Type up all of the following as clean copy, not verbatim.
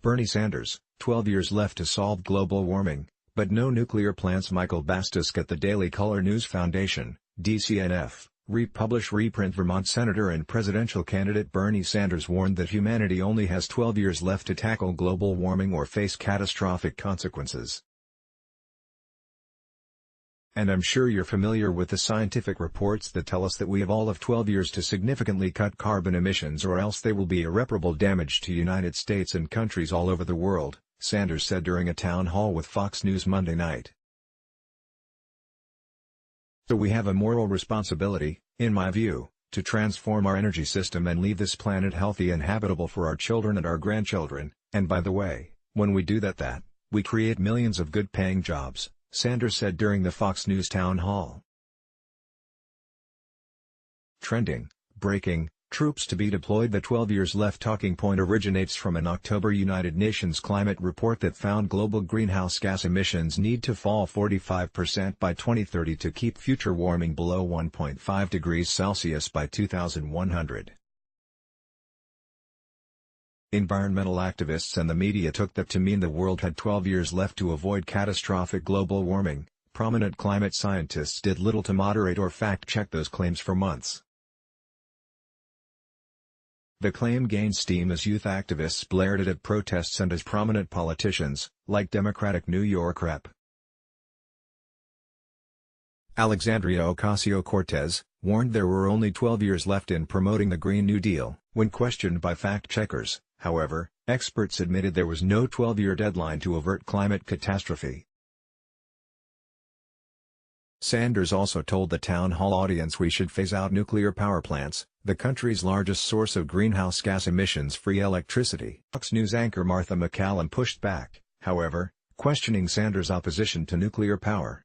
Bernie Sanders, 12 years left to solve global warming, but no nuclear plants. Michael Bastasch at the Daily Caller News Foundation, DCNF, Republish Reprint Vermont Senator and presidential candidate Bernie Sanders warned that humanity only has 12 years left to tackle global warming or face catastrophic consequences. And I'm sure you're familiar with the scientific reports that tell us that we have all of 12 years to significantly cut carbon emissions, or else there will be irreparable damage to United States and countries all over the world, Sanders said during a town hall with Fox News Monday night. So we have a moral responsibility, in my view, to transform our energy system and leave this planet healthy and habitable for our children and our grandchildren, and by the way, when we do that, we create millions of good-paying jobs, Sanders said during the Fox News town hall. Trending, breaking, troops to be deployed. The 12 years left talking point originates from an October United Nations climate report that found global greenhouse gas emissions need to fall 45% by 2030 to keep future warming below 1.5 degrees Celsius by 2100. Environmental activists and the media took that to mean the world had 12 years left to avoid catastrophic global warming. Prominent climate scientists did little to moderate or fact-check those claims for months. The claim gained steam as youth activists blared it at protests and as prominent politicians, like Democratic New York Rep. Alexandria Ocasio-Cortez, warned there were only 12 years left in promoting the Green New Deal. When questioned by fact-checkers, however, experts admitted there was no 12-year deadline to avert climate catastrophe. Sanders also told the town hall audience we should phase out nuclear power plants, the country's largest source of greenhouse gas emissions-free electricity. Fox News anchor Martha MacCallum pushed back, however, questioning Sanders' opposition to nuclear power.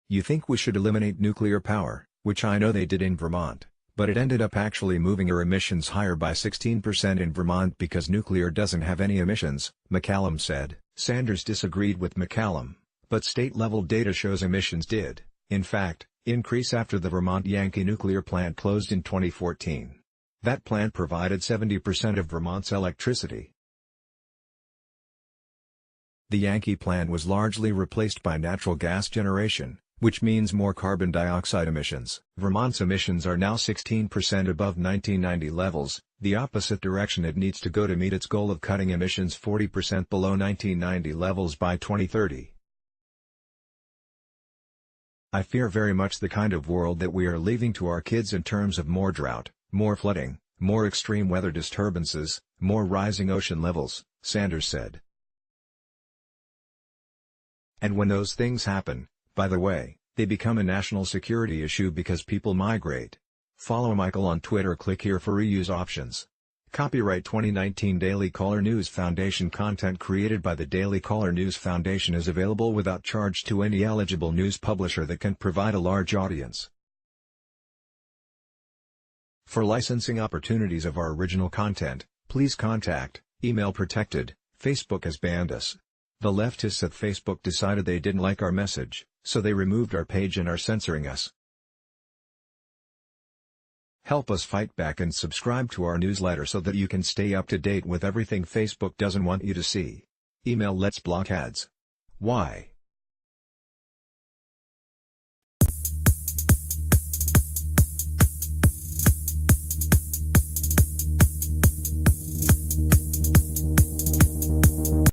"You think we should eliminate nuclear power, which I know they did in Vermont, but it ended up actually moving our emissions higher by 16% in Vermont because nuclear doesn't have any emissions," MacCallum said. Sanders disagreed with MacCallum, but state-level data shows emissions did, in fact, increase after the Vermont Yankee nuclear plant closed in 2014. That plant provided 70% of Vermont's electricity. The Yankee plant was largely replaced by natural gas generation, which means more carbon dioxide emissions. Vermont's emissions are now 16% above 1990 levels, the opposite direction it needs to go to meet its goal of cutting emissions 40% below 1990 levels by 2030. "I fear very much the kind of world that we are leaving to our kids in terms of more drought, more flooding, more extreme weather disturbances, more rising ocean levels," Sanders said. "And when those things happen, by the way, they become a national security issue because people migrate." Follow Michael on Twitter. Click here for reuse options. Copyright 2019 Daily Caller News Foundation. Content created by the Daily Caller News Foundation is available without charge to any eligible news publisher that can provide a large audience. For licensing opportunities of our original content, please contact Email Protected. Facebook has banned us. The leftists at Facebook decided they didn't like our message, so they removed our page and are censoring us. Help us fight back and subscribe to our newsletter so that you can stay up to date with everything Facebook doesn't want you to see. Email Let's Block Ads. Why?